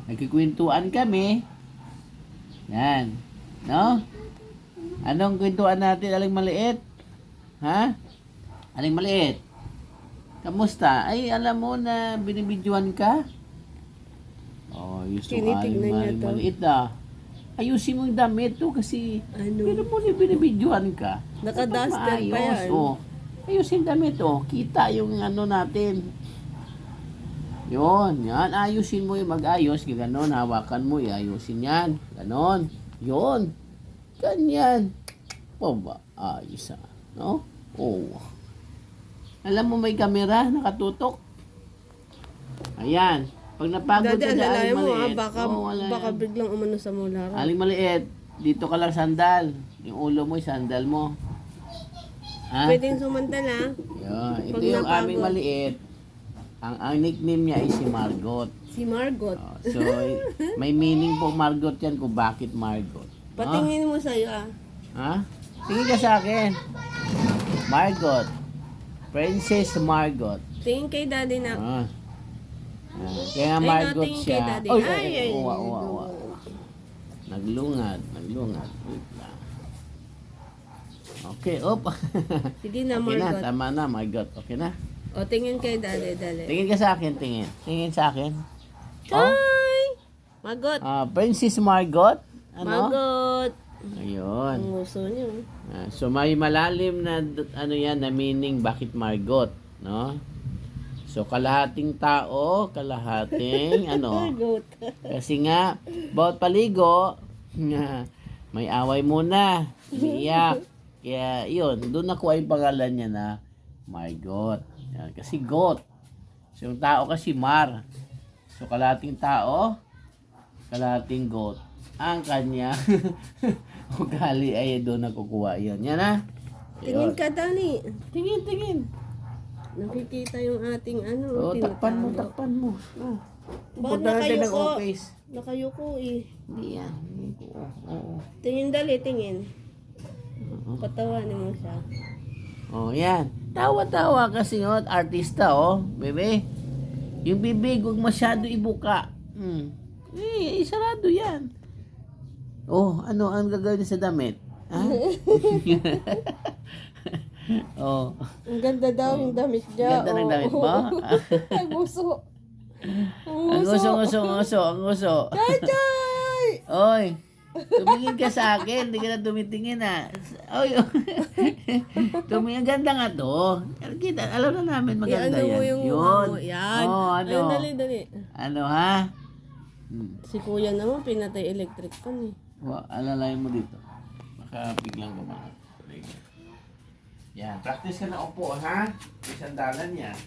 Nagkikwentuhan kami. Yan. No? Anong kwentuhan natin, aling maliit? Ha? Aling maliit? Kamusta? Ay, alam mo na binibidyohan ka? Oh, gusto ka Tinitignan niya aling to. maliit ayusin mo yung damit to kasi Ano? pero mo na binibidyohan ka. Naka-duster Dapat pa maayos, yan. Oh. Ayusin damit kita yung ano natin. Yon, yan, ayusin mo yung mag-ayos, gano'n, hawakan mo, ayusin yan, gano'n, yon, ganyan, ayos no? Oh. Alam mo may kamera, nakatutok. Ayan, pag napagod Daddy, ka na, alalayan aling mo maliit. baka biglang umano sa mula. Aling maliit, dito ka lang sandal, yung ulo mo, yung sandal mo. Ha? Pwedeng sumantala. Yan, ito Pag yung napagod. aming maliit. Ang nickname niya ay si Margot. Si Margot. So, may meaning po Margot yan kung bakit Margot. Patingin mo sa'yo Ha? Tingin ka sa akin. Margot. Princess Margot. Tingin kay daddy na. Kaya Ay, Margot natingin siya. kay daddy. Oy, Ay. uwa. Naglungad. Wait lang. Okay, op. Sige na, Okay na, Margot. tama na, Margot. Okay na. O, tingin kay daddy, dali. Tingin ka sa akin, tingin. Tingin sa akin. Hi! Margot. Princess Margot. Ano? Margot. Ayun. Ang nguso niyo. So may malalim na ano yan na meaning bakit Margot, no? So kalahating tao, kalahating Margot. Kasi nga bawat paligo may away muna, umiiyak. Kaya yun, doon nakuha yung pangalan niya na Margot. Yan, kasi goat. So yung tao kasi Mar. So kalahating tao, kalahating goat. Ang kanya ugali ay doon nakukuha yun. Yan na. Tingin ka, Dani. Tingin. Nakikita yung ating Takpan tinatago. mo. Bakit Punta natin ng nakayuko? office. Nakayuko eh. Hindi yan. Oo. Tingin dali, tingin. Patawanin mo siya. Oh, yan. Tawa-tawa kasi artista bebe. Yung bibig, huwag masyado ibuka. Isarado yan. Oh, ano ang gagawin sa damit? Ha? Oh. Ang ganda daw yung damit niya. Ganda ng damit mo? Ang nguso. Ang nguso. Chay! Oy, tumingin ka sa akin. Hindi ka na tumitingin Oy, tumingin. Ganda nga to. Kita, alam na namin maganda Ano mo yan. yung Yun. yan. Oh, ano? Ay, dali. Ano ha? Si kuya naman, pinatay electric pan eh. Alalayan mo dito. Baka biglang gumana. Yan. Practice ka na upo ha. Isandalan yan.